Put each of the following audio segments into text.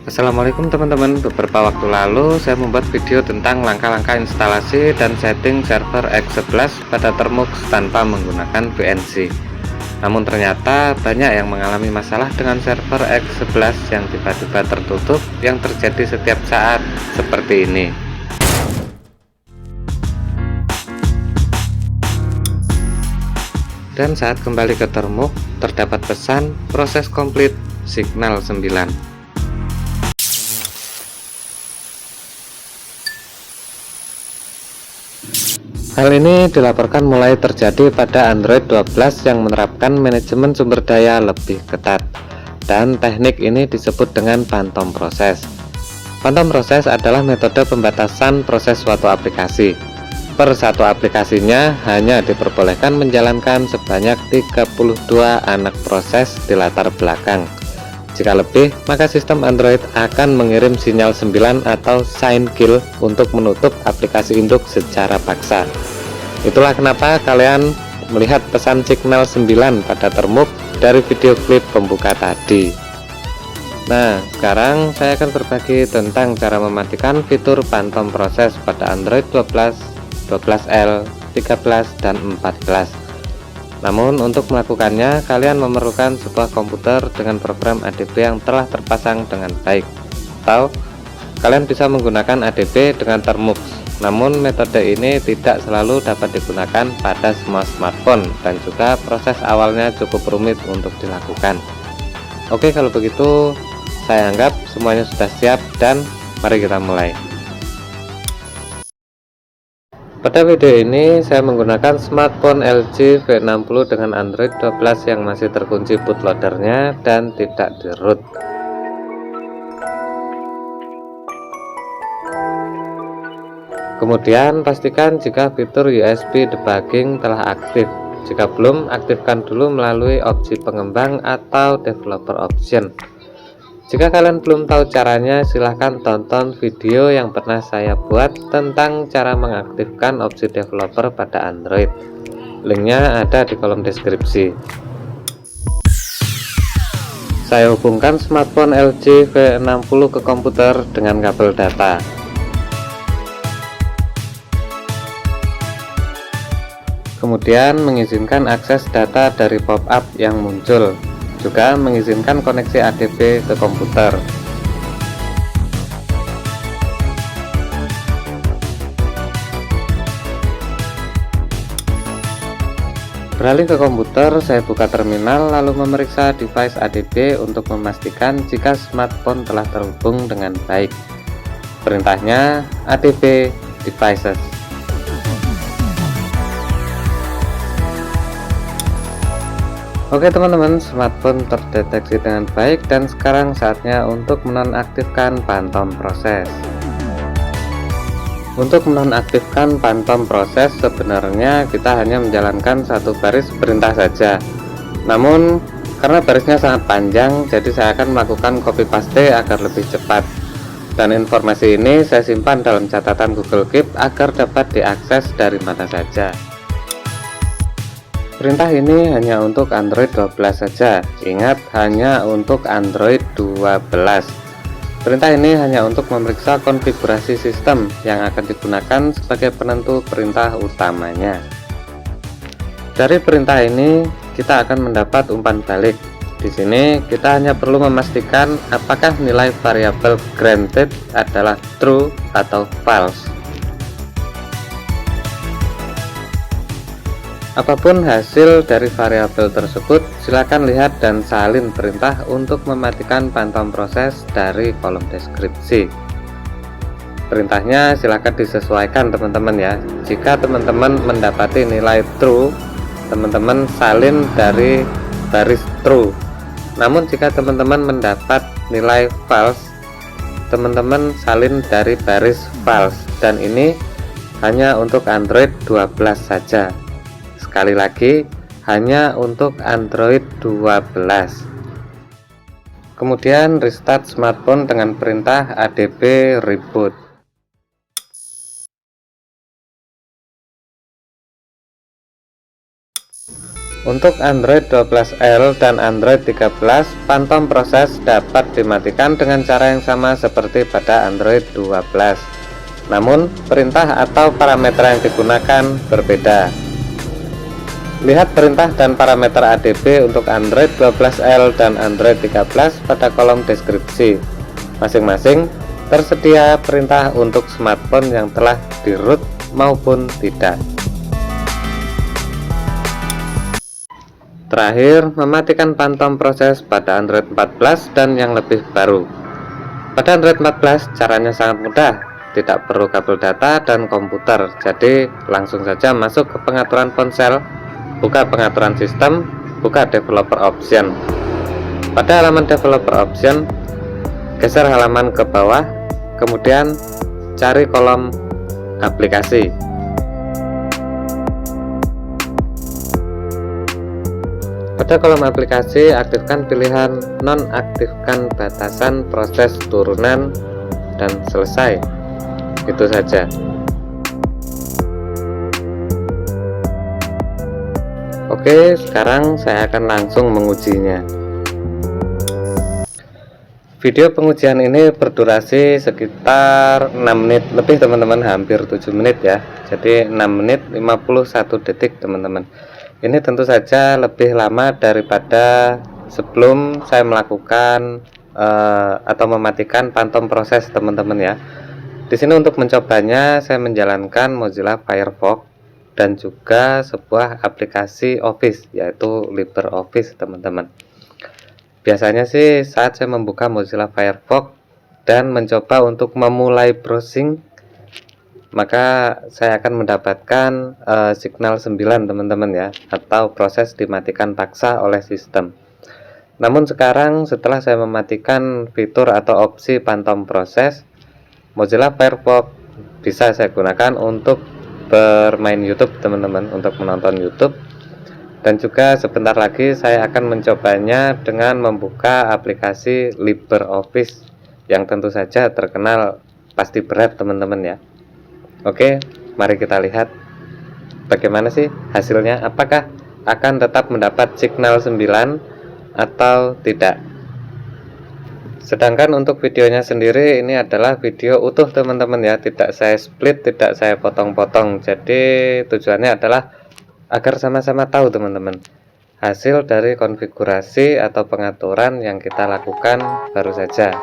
Assalamualaikum teman-teman. Beberapa waktu lalu saya membuat video tentang langkah-langkah instalasi dan setting server X11 pada Termux tanpa menggunakan VNC. Namun ternyata banyak yang mengalami masalah dengan server X11 yang tiba-tiba tertutup, yang terjadi setiap saat seperti ini. Dan saat kembali ke Termux terdapat pesan proses komplit signal 9. Hal ini dilaporkan mulai terjadi pada Android 12 yang menerapkan manajemen sumber daya lebih ketat, dan teknik ini disebut dengan phantom process. Phantom process adalah metode pembatasan proses suatu aplikasi. Per satu aplikasinya hanya diperbolehkan menjalankan sebanyak 32 anak proses di latar belakang. Jika lebih, maka sistem Android akan mengirim sinyal 9 atau sign kill untuk menutup aplikasi induk secara paksa. Itulah kenapa kalian melihat pesan signal 9 pada Termux dari video klip pembuka tadi. Nah, sekarang saya akan berbagi tentang cara mematikan fitur phantom process pada Android 12, 12L, 13, dan 14. Namun untuk melakukannya kalian memerlukan sebuah komputer dengan program ADB yang telah terpasang dengan baik, atau kalian bisa menggunakan ADB dengan Termux. Namun metode ini tidak selalu dapat digunakan pada semua smartphone, dan juga proses awalnya cukup rumit untuk dilakukan. Oke, kalau begitu saya anggap semuanya sudah siap, dan mari kita mulai. Pada video ini saya menggunakan smartphone LG V60 dengan Android 12 yang masih terkunci bootloadernya dan tidak di root. Kemudian pastikan jika fitur USB debugging telah aktif. Jika belum, aktifkan dulu melalui opsi pengembang atau developer option. Jika kalian belum tahu caranya, silahkan tonton video yang pernah saya buat tentang cara mengaktifkan opsi developer pada Android. Linknya ada di kolom deskripsi. Saya hubungkan smartphone LG V60 ke komputer dengan kabel data. Kemudian mengizinkan akses data dari pop-up yang muncul. Juga mengizinkan koneksi ADB ke komputer. Beralih ke komputer, saya buka terminal lalu memeriksa device ADB untuk memastikan jika smartphone telah terhubung dengan baik. Perintahnya ADB devices. Oke teman-teman, smartphone terdeteksi dengan baik dan sekarang saatnya untuk menonaktifkan phantom process. Untuk menonaktifkan phantom process sebenarnya kita hanya menjalankan satu baris perintah saja. Namun karena barisnya sangat panjang, jadi saya akan melakukan copy paste agar lebih cepat. Dan informasi ini saya simpan dalam catatan Google Keep agar dapat diakses dari mana saja. Perintah ini hanya untuk Android 12 saja. Ingat, hanya untuk Android 12. Perintah ini hanya untuk memeriksa konfigurasi sistem yang akan digunakan sebagai penentu perintah utamanya. Dari perintah ini kita akan mendapat umpan balik. Di sini kita hanya perlu memastikan apakah nilai variabel granted adalah true atau false. Apapun hasil dari variabel tersebut, silakan lihat dan salin perintah untuk mematikan phantom process dari kolom deskripsi. Perintahnya silakan disesuaikan teman-teman ya. Jika teman-teman mendapati nilai true, teman-teman salin dari baris true. Namun jika teman-teman mendapat nilai false, teman-teman salin dari baris false, dan ini hanya untuk Android 12 saja. Sekali lagi, hanya untuk Android 12. Kemudian restart smartphone dengan perintah ADB reboot. Untuk Android 12L dan Android 13, Phantom Process dapat dimatikan dengan cara yang sama seperti pada Android 12. Namun, perintah atau parameter yang digunakan berbeda. Lihat perintah dan parameter ADB untuk Android 12L dan Android 13 pada kolom deskripsi. Masing-masing tersedia perintah untuk smartphone yang telah di-root maupun tidak. Terakhir, mematikan Phantom Process pada Android 14 dan yang lebih baru. Pada Android 14 caranya sangat mudah, tidak perlu kabel data dan komputer, jadi langsung saja masuk ke pengaturan ponsel, buka pengaturan sistem, buka developer option. Pada halaman developer option, geser halaman ke bawah, kemudian cari kolom aplikasi. Pada kolom aplikasi, aktifkan pilihan nonaktifkan batasan proses turunan dan selesai. Itu saja. Oke, sekarang saya akan langsung mengujinya. Video pengujian ini berdurasi sekitar 6 menit lebih teman-teman, hampir 7 menit ya. Jadi 6 menit 51 detik teman-teman. Ini tentu saja lebih lama daripada sebelum saya melakukan atau mematikan Phantom Process teman-teman ya. Di sini untuk mencobanya saya menjalankan Mozilla Firefox dan juga sebuah aplikasi Office yaitu LibreOffice teman-teman. Biasanya sih saat saya membuka Mozilla Firefox dan mencoba untuk memulai browsing, maka saya akan mendapatkan signal 9 teman-teman ya, atau proses dimatikan paksa oleh sistem. Namun sekarang setelah saya mematikan fitur atau opsi Phantom Process, Mozilla Firefox bisa saya gunakan untuk bermain YouTube teman-teman, untuk menonton YouTube. Dan juga sebentar lagi saya akan mencobanya dengan membuka aplikasi LibreOffice yang tentu saja terkenal pasti berat teman-teman ya. Oke, mari kita lihat bagaimana sih hasilnya, apakah akan tetap mendapat signal 9 atau tidak. Sedangkan untuk videonya sendiri ini adalah video utuh teman-teman ya, tidak saya split, tidak saya potong-potong. Jadi tujuannya adalah agar sama-sama tahu teman-teman hasil dari konfigurasi atau pengaturan yang kita lakukan baru saja.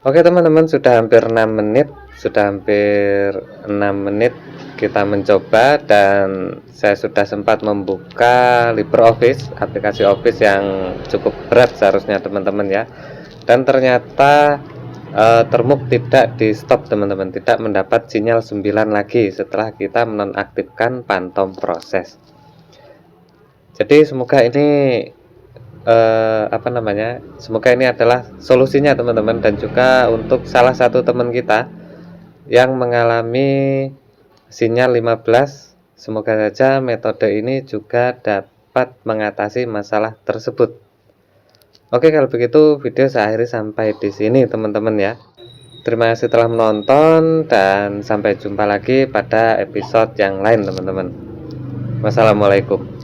Oke teman-teman, sudah hampir 6 menit kita mencoba, dan saya sudah sempat membuka LibreOffice, aplikasi Office yang cukup berat seharusnya teman-teman ya. Dan ternyata termuk tidak di stop teman-teman, tidak mendapat sinyal 9 lagi setelah kita menonaktifkan Phantom Process. Jadi semoga ini semoga ini adalah solusinya teman-teman, dan juga untuk salah satu teman kita yang mengalami sinyal 15, semoga saja metode ini juga dapat mengatasi masalah tersebut. Oke, kalau begitu video saya akhiri sampai di sini teman-teman ya. Terima kasih telah menonton, dan sampai jumpa lagi pada episode yang lain teman-teman. Wassalamualaikum.